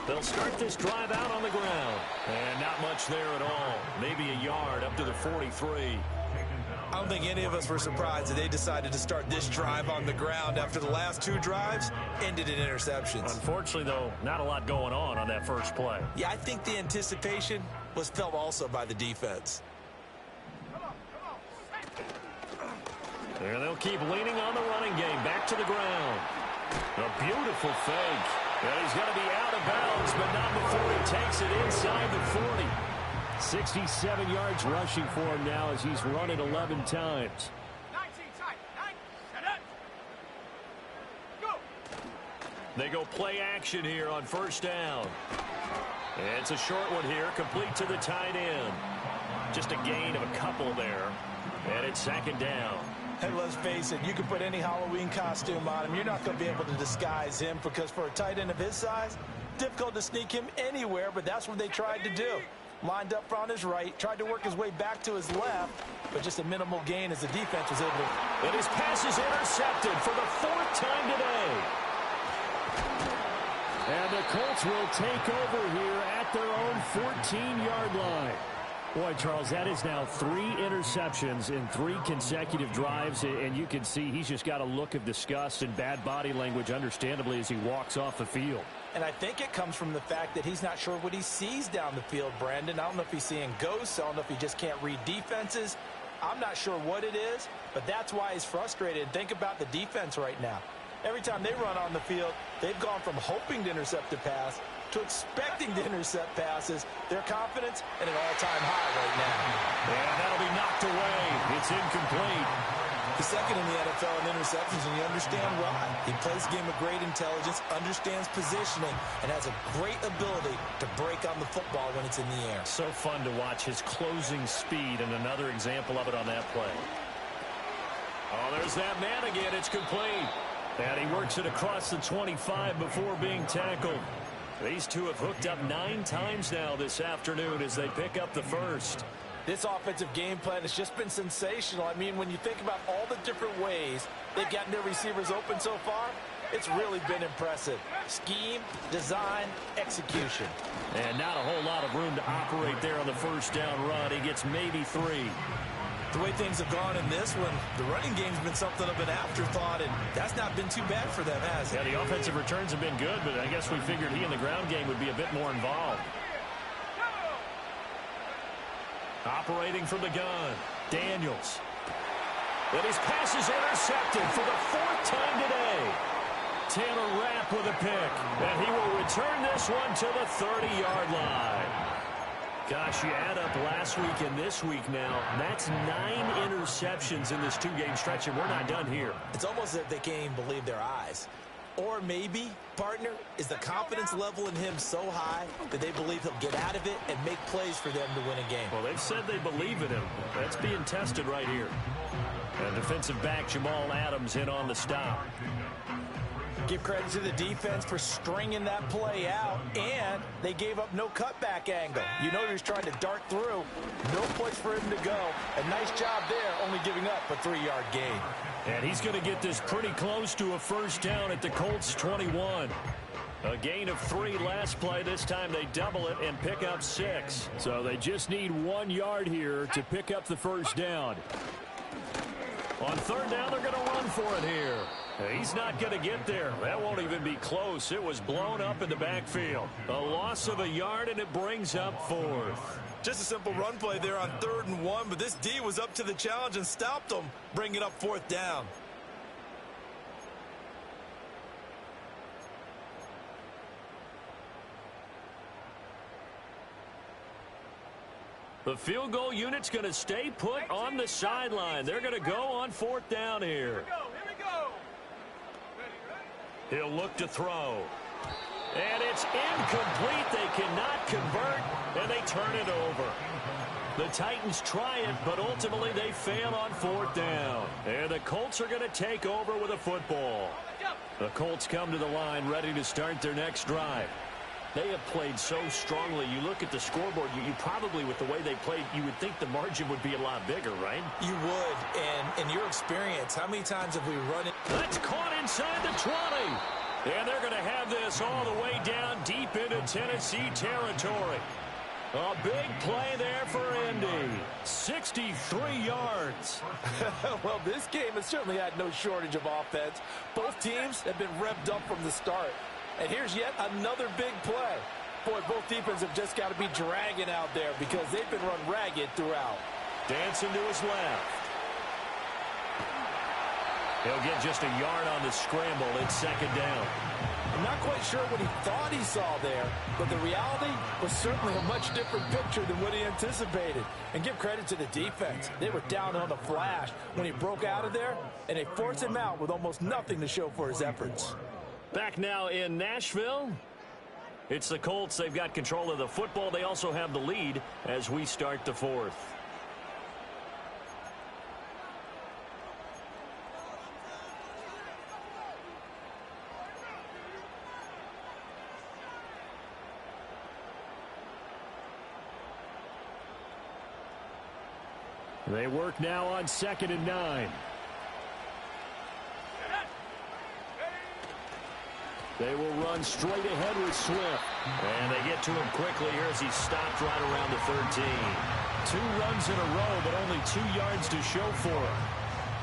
They'll start this drive out on the ground. And not much there at all. Maybe a yard up to the 43. I don't think any of us were surprised that they decided to start this drive on the ground after the last 2 drives ended in interceptions. Unfortunately, though, not a lot going on that first play. Yeah, I think the anticipation was felt also by the defense. There they'll keep leaning on the running game. Back to the ground. A beautiful fake. And he's going to be out of bounds, but not before he takes it inside the 40. 67 yards rushing for him now as he's run it 11 times. 19 tight. 9. Set up. Go. They go play action here on first down. And it's a short one here, complete to the tight end. Just a gain of a couple there. And it's 2nd down. And let's face it, you can put any Halloween costume on him. You're not going to be able to disguise him because for a tight end of his size, difficult to sneak him anywhere, but that's what they tried to do. lined up on his right, tried to work his way back to his left, but just a minimal gain as the defense was able to. And his pass is intercepted for the 4th time today. And the Colts will take over here at their own 14-yard line. Boy, Charles, that is now 3 interceptions in 3 consecutive drives, and you can see he's just got a look of disgust and bad body language, understandably, as he walks off the field. And I think it comes from the fact that he's not sure what he sees down the field, Brandon. I don't know if he's seeing ghosts. I don't know if he just can't read defenses. I'm not sure what it is, but that's why he's frustrated. Think about the defense right now. Every time they run on the field, they've gone from hoping to intercept a pass to expecting to intercept passes. Their confidence at an all-time high right now. And that'll be knocked away. It's incomplete. He's second in the NFL in interceptions, and you understand why. He plays a game of great intelligence, understands positioning, and has a great ability to break on the football when it's in the air. So fun to watch his closing speed, and another example of it on that play. Oh, there's that man again. It's complete. And he works it across the 25 before being tackled. These two have hooked up 9 times now this afternoon as they pick up the first. This offensive game plan has just been sensational. I mean, when you think about all the different ways they've gotten their receivers open so far, it's really been impressive. Scheme, design, execution. And not a whole lot of room to operate there on the first down run. He gets maybe 3. The way things have gone in this one, the running game's been something of an afterthought, and that's not been too bad for them, has it? Yeah, the offensive returns have been good, but I guess we figured he in the ground game would be a bit more involved. Operating from the gun, Daniels. And his pass is intercepted for the 4th time today. Taylor Rapp with a pick, and he will return this one to the 30-yard line. Gosh, you add up last week and this week now, that's 9 interceptions in this 2-game stretch, and we're not done here. It's almost as if they can't even believe their eyes. Or maybe, partner, is the confidence level in him so high that they believe he'll get out of it and make plays for them to win a game. Well, they've said they believe in him. That's being tested right here. And defensive back Jamal Adams in on the stop. Give credit to the defense for stringing that play out, and they gave up no cutback angle. You know he was trying to dart through. No place for him to go. A nice job there, only giving up a 3-yard gain. And he's going to get this pretty close to a first down at the Colts 21. A gain of 3 last play. This time they double it and pick up 6. So they just need 1 yard here to pick up the first down. On 3rd down, they're going to run for it here. He's not going to get there. That won't even be close. It was blown up in the backfield. A loss of a yard, and it brings up 4th. Just a simple run play there on 3rd and 1, but this D was up to the challenge and stopped them, bringing up 4th down. The field goal unit's going to stay put on the sideline. They're going to go on 4th down here. Here we go. He'll look to throw. And it's incomplete. They cannot convert, and they turn it over. The Titans try it, but ultimately they fail on 4th down. And the Colts are going to take over with a football. The Colts come to the line ready to start their next drive. They have played so strongly. You look at the scoreboard, you probably, with the way they played, you would think the margin would be a lot bigger, right? You would. And in your experience, how many times have we run it? That's caught inside the 20. And they're going to have this all the way down deep into Tennessee territory. A big play there for Indy. 63 yards. Well, this game has certainly had no shortage of offense. Both teams have been revved up from the start. And here's yet another big play. Boy, both defenses have just got to be dragging out there because they've been run ragged throughout. Dancing to his left. He'll get just a yard on the scramble. It's 2nd down. I'm not quite sure what he thought he saw there, but the reality was certainly a much different picture than what he anticipated. And give credit to the defense. They were down on the flash when he broke out of there, and they forced him out with almost nothing to show for his efforts. Back now in Nashville. It's the Colts. They've got control of the football. They also have the lead as we start the 4th. They work now on 2nd and 9. They will run straight ahead with Swift. And they get to him quickly here as he's stopped right around the 13. 2 runs in a row, but only 2 yards to show for him.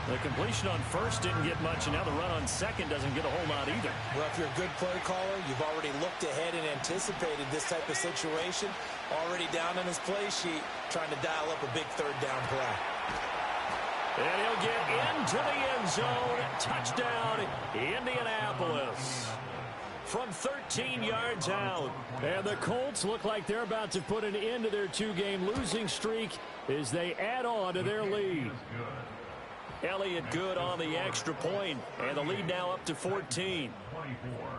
The completion on first didn't get much, and now the run on second doesn't get a whole lot either. Well, if you're a good play caller, you've already looked ahead and anticipated this type of situation. Already down on his play sheet, trying to dial up a big 3rd down play. And he'll get into the end zone. Touchdown, Indianapolis. From 13 yards out. And the Colts look like they're about to put an end to their 2-game losing streak as they add on to their lead. Elliott good on the extra point, and the lead now up to 14. 24.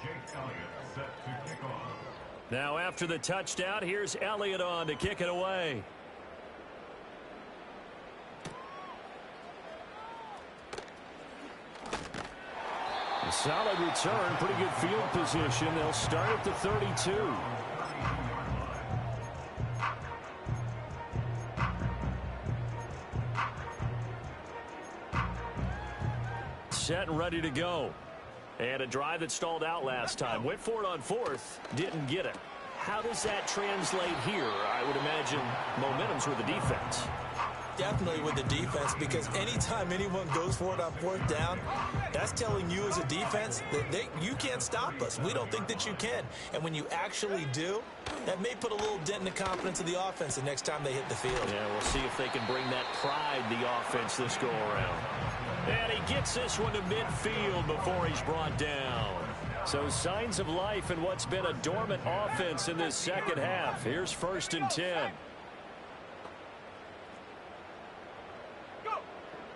Jake Elliott set to kick off. Now after the touchdown, here's Elliott on to kick it away. A solid return, pretty good field position. They'll start at the 32. Set and ready to go. And a drive that stalled out last time. Went for it on 4th. Didn't get it. How does that translate here? I would imagine momentum's with the defense. Definitely with the defense, because anytime anyone goes for it on 4th down, that's telling you as a defense that you can't stop us. We don't think that you can. And when you actually do, that may put a little dent in the confidence of the offense the next time they hit the field. Yeah, we'll see if they can bring that pride the offense this go around. And he gets this one to midfield before he's brought down. So signs of life in what's been a dormant offense in this second half. Here's 1st and 10.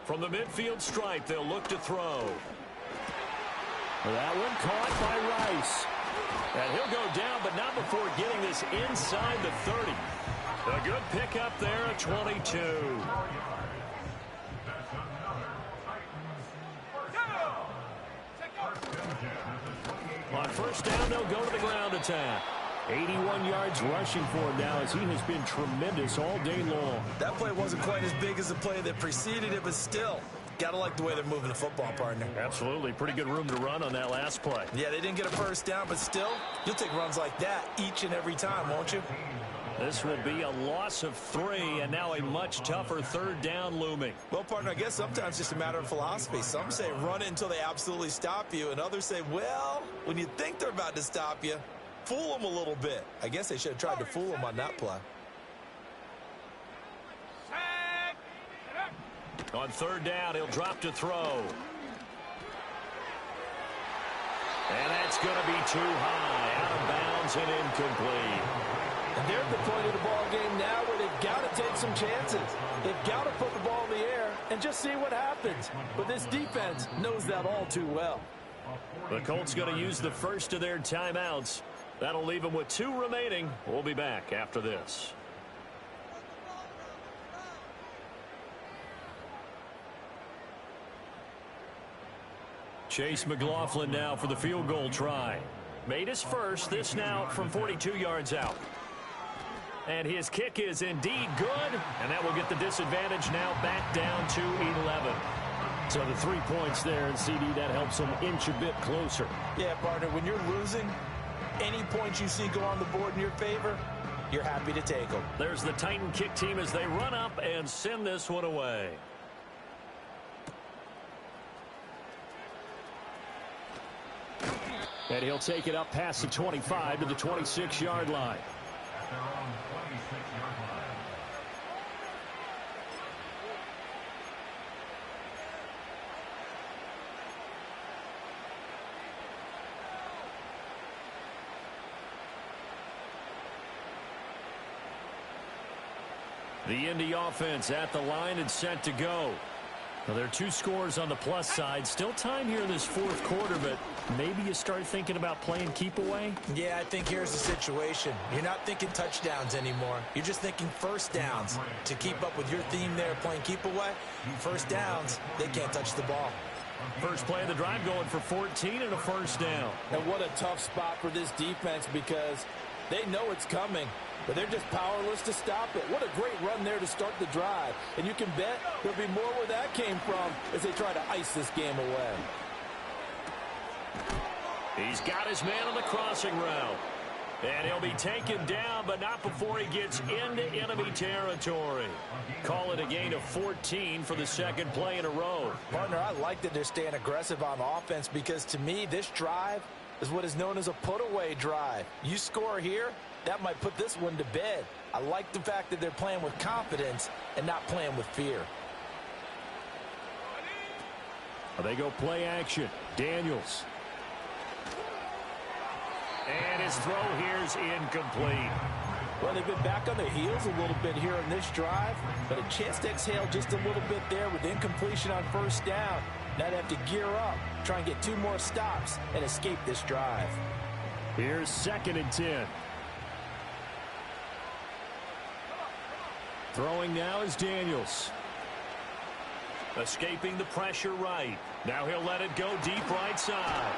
From the midfield stripe, they'll look to throw. That one caught by Rice. And he'll go down, but not before getting this inside the 30. A good pickup there at 22. On 1st down, they'll go to the ground attack. 81 yards rushing for him now as he has been tremendous all day long. That play wasn't quite as big as the play that preceded it, but still, got to like the way they're moving the football, partner. Absolutely. Pretty good room to run on that last play. Yeah, they didn't get a 1st down, but still, you'll take runs like that each and every time, won't you? This will be a loss of 3, and now a much tougher 3rd down looming. Well, partner, I guess sometimes it's just a matter of philosophy. Some say run it until they absolutely stop you, and others say, well, when you think they're about to stop you, fool them a little bit. I guess they should have tried to fool them on that play. On 3rd down, he'll drop to throw. And that's going to be too high. Out of bounds and incomplete. And they're at the point of the ball game now where they've got to take some chances. They've got to put the ball in the air and just see what happens. But this defense knows that all too well. The Colts going to use the first of their timeouts. That'll leave them with 2 remaining. We'll be back after this. Chase McLaughlin now for the field goal try. Made his first, this now from 42 yards out. And his kick is indeed good, and that will get the disadvantage now back down to 11. So the 3 points there, and CD, that helps them inch a bit closer. Yeah, partner, when you're losing, any points you see go on the board in your favor, you're happy to take them. There's the Titan kick team as they run up and send this one away. And he'll take it up past the 25 to the 26-yard line. At their own 26-yard line. The Indy offense at the line and set to go. Well, there are 2 scores on the plus side. Still time here in this 4th quarter, but maybe you start thinking about playing keep away? Yeah, I think here's the situation. You're not thinking touchdowns anymore. You're just thinking 1st downs. To keep up with your theme there, playing keep away, 1st downs, they can't touch the ball. First play of the drive going for 14 and a 1st down. And what a tough spot for this defense, because They know it's coming, but they're just powerless to stop it. What a great run there to start the drive. And you can bet there'll be more where that came from as they try to ice this game away. He's got his man on the crossing route. And he'll be taken down, but not before he gets into enemy territory. Call it a gain of 14 for the second play in a row. Partner, I like that they're staying aggressive on offense because, to me, this drive is what is known as a put-away drive. You score here, that might put this one to bed. I like the fact that they're playing with confidence and not playing with fear. They go play action. Daniels. And his throw here is incomplete. Well, they've been back on their heels a little bit here on this drive, but a chance to exhale just a little bit there with incompletion on first down. Now they have to gear up, try and get 2 more stops, and escape this drive. Here's 2nd and 10. Throwing now is Daniels. Escaping the pressure right. Now he'll let it go deep right side.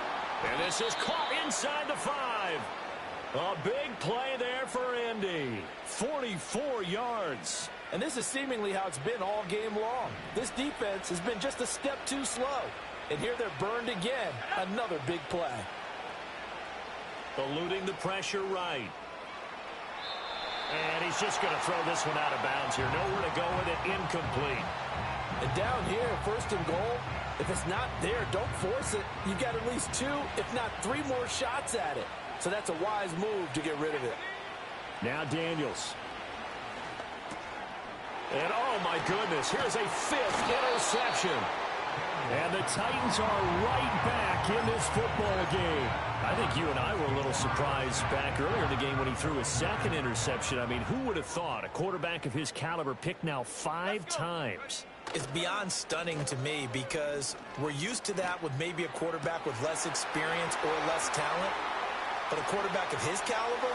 And this is caught inside the 5. A big play there for Indy. 44 yards. And this is seemingly how it's been all game long. This defense has been just a step too slow. And here they're burned again. Another big play. Eluding the pressure right. And he's just going to throw this one out of bounds here. Nowhere to go with it. Incomplete. And down here, 1st and goal, if it's not there, don't force it. You've got at least 2, if not 3 more shots at it. So that's a wise move to get rid of it. Now Daniels. And oh my goodness, here's a 5th interception. And the Titans are right back in this football game. I think you and I were a little surprised back earlier in the game when he threw his 2nd interception. I mean, who would have thought a quarterback of his caliber picked now 5 times? It's beyond stunning to me because we're used to that with maybe a quarterback with less experience or less talent. But a quarterback of his caliber?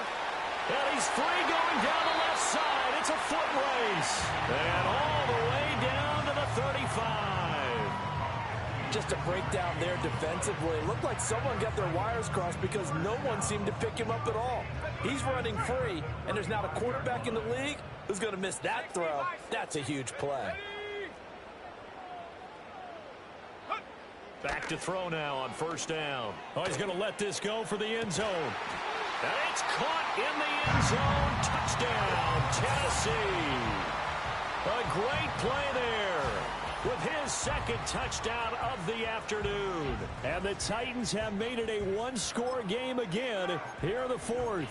And he's free going down the left side. It's a foot race. And all the way down to the 35. Just a breakdown there defensively. It looked like someone got their wires crossed because no one seemed to pick him up at all. He's running free, and there's not a quarterback in the league who's going to miss that throw. That's a huge play. Back to throw now on 1st down. Oh, he's going to let this go for the end zone. And it's caught in the end zone. Touchdown, Tennessee. A great play there with his 2nd touchdown of the afternoon. And the Titans have made it a 1-score game again here in the 4th.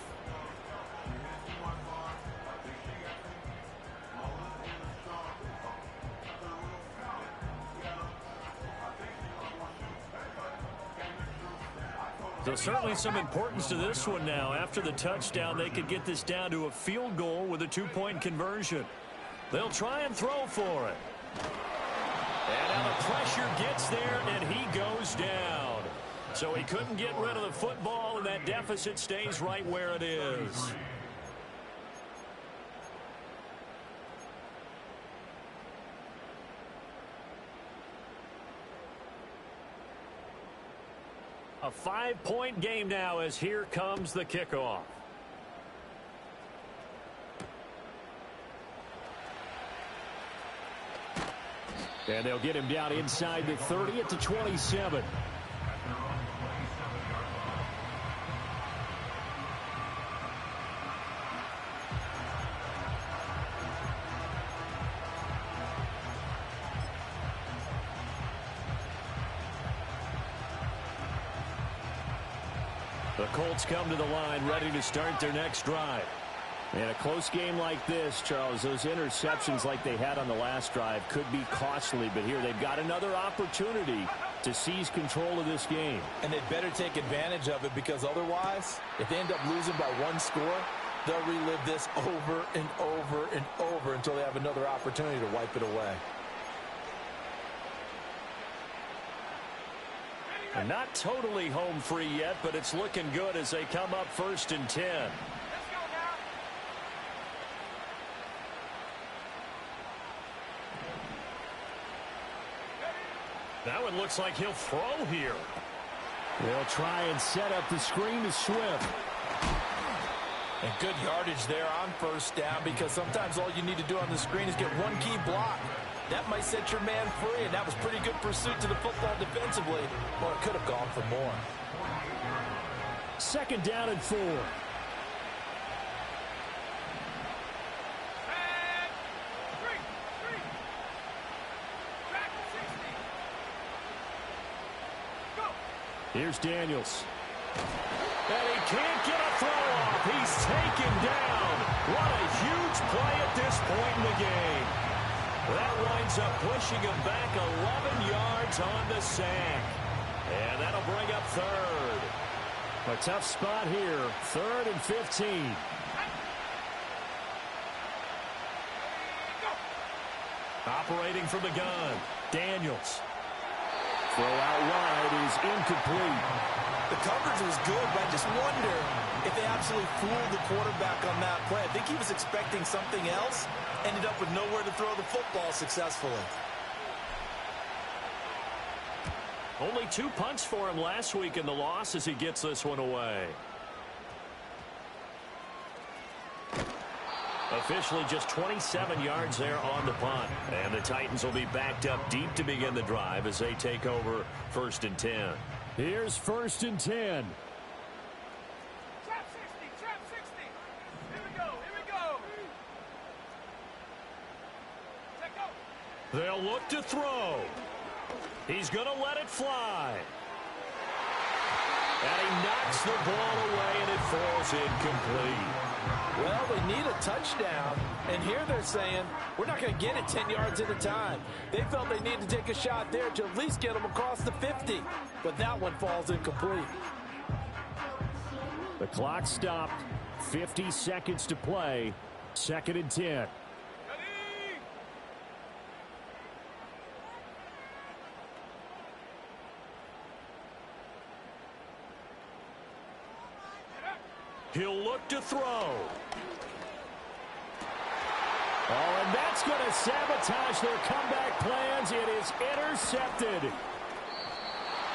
So certainly some importance to this one now. After the touchdown, they could get this down to a field goal with a 2-point conversion. They'll try and throw for it. And now the pressure gets there, and he goes down. So he couldn't get rid of the football, and that deficit stays right where it is. A 5-point game now as here comes the kickoff. And they'll get him down inside the 30 at the 27. The Colts come to the line ready to start their next drive. In a close game like this, Charles, those interceptions like they had on the last drive could be costly, but here they've got another opportunity to seize control of this game. And they'd better take advantage of it because otherwise, if they end up losing by 1 score, they'll relive this over and over and over until they have another opportunity to wipe it away. And not totally home free yet, but it's looking good as they come up 1st and 10. Now it looks like he'll throw here. They'll try and set up the screen to Swift. And good yardage there on first down, because sometimes all you need to do on the screen is get one key block. That might set your man free, and that was pretty good pursuit to the football defensively. Well, it could have gone for more. 2nd down and 4. And 3. Back to 60. Go. Here's Daniels. And he can't get a throw off. He's taken down. What a huge play at this point in the game. That winds up pushing him back 11 yards on the sack. And that'll bring up 3rd. A tough spot here. 3rd and 15. Operating from the gun, Daniels. Throw out wide is incomplete. The coverage was good, but I just wonder if they absolutely fooled the quarterback on that play. I think he was expecting something else, ended up with nowhere to throw the football successfully. Only 2 punts for him last week in the loss as he gets this one away. Officially just 27 yards there on the punt. And the Titans will be backed up deep to begin the drive as they take over 1st and 10. Here's 1st and 10. Trap 60. Trap 60. Here we go. Set go. They'll look to throw. He's going to let it fly. And he knocks the ball away, and it falls incomplete. Well, they need a touchdown, and here they're saying, we're not going to get it 10 yards at a time. They felt they needed to take a shot there to at least get them across the 50, but that one falls incomplete. The clock stopped. 50 seconds to play. 2nd and 10. Ready. He'll look to throw. Oh, and that's going to sabotage their comeback plans. It is intercepted.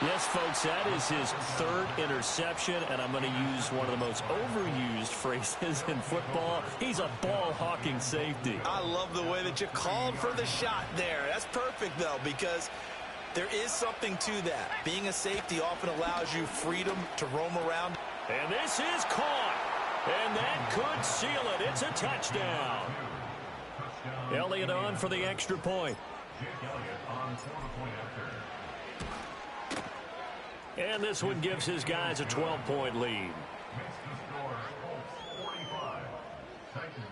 Yes, folks, that is his 3rd interception, and I'm going to use one of the most overused phrases in football. He's a ball-hawking safety. I love the way that you called for the shot there. That's perfect, though, because there is something to that. Being a safety often allows you freedom to roam around. And this is caught. And that could seal it. It's a touchdown. Elliott on for the extra point. Jake Elliott on for the point after. And this one gives his guys a 12-point lead. Makes the score Colts 45, Titans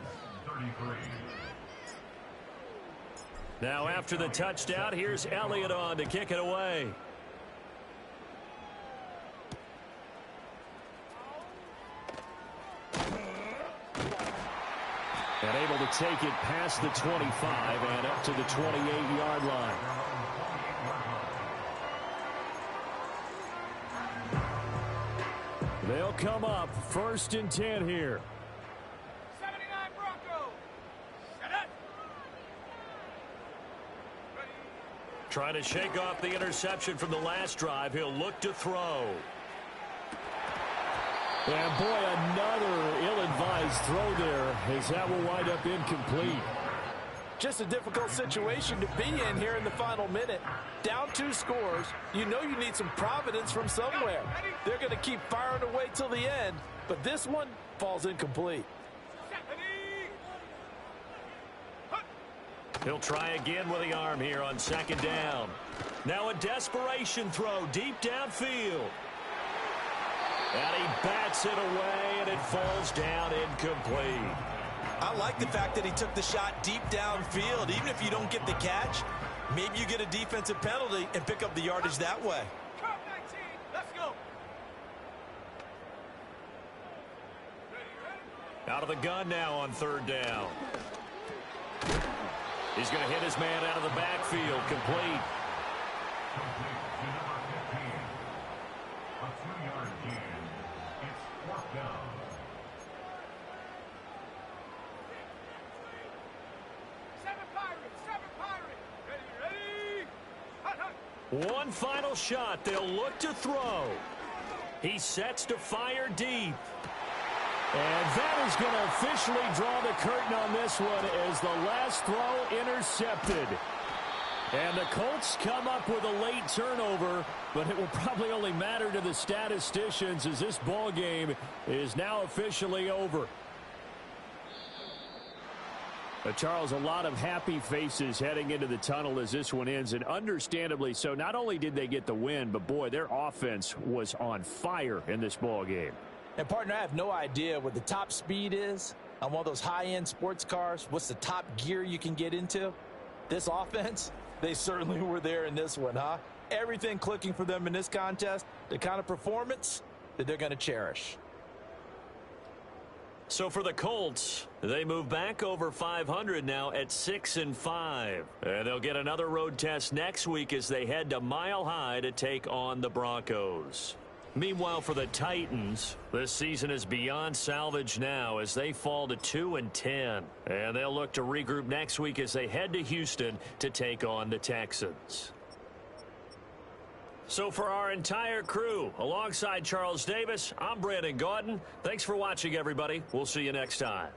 33. Now after the touchdown, here's Elliott on to kick it away. And able to take it past the 25 and up to the 28-yard line. They'll come up 1st and 10 here. 79 Broncos. Set it. Ready. Trying to shake off the interception from the last drive. He'll look to throw. And boy, another ill-advised throw there as that will wind up incomplete. Just a difficult situation to be in here in the final minute. Down 2 scores. You know you need some providence from somewhere. They're going to keep firing away till the end, but this one falls incomplete. He'll try again with the arm here on 2nd down. Now a desperation throw deep downfield. And he bats it away, and it falls down incomplete. I like the fact that he took the shot deep downfield. Even if you don't get the catch, maybe you get a defensive penalty and pick up the yardage that way. Cup 19. Let's go. Out of the gun now on 3rd down. He's going to hit his man out of the backfield. Complete. Complete to number 15. A 2-yard gain. It's 4th down. Seven Pirates. Ready. Hut, hut. One final shot. They'll look to throw. He sets to fire deep. And that is going to officially draw the curtain on this one as the last throw intercepted. And the Colts come up with a late turnover, but it will probably only matter to the statisticians as this ball game is now officially over. Charles, a lot of happy faces heading into the tunnel as this one ends, and understandably so. Not only did they get the win, but boy, their offense was on fire in this ball game. And partner, I have no idea what the top speed is on one of those high-end sports cars. What's the top gear you can get into? This offense, they certainly were there in this one, huh? Everything clicking for them in this contest, the kind of performance that they're going to cherish. So for the Colts, they move back over 500 now at 6-5. And they'll get another road test next week as they head to Mile High to take on the Broncos. Meanwhile, for the Titans, this season is beyond salvage now as they fall to 2-10. And they'll look to regroup next week as they head to Houston to take on the Texans. So for our entire crew, alongside Charles Davis, I'm Brandon Gaudin. Thanks for watching, everybody. We'll see you next time.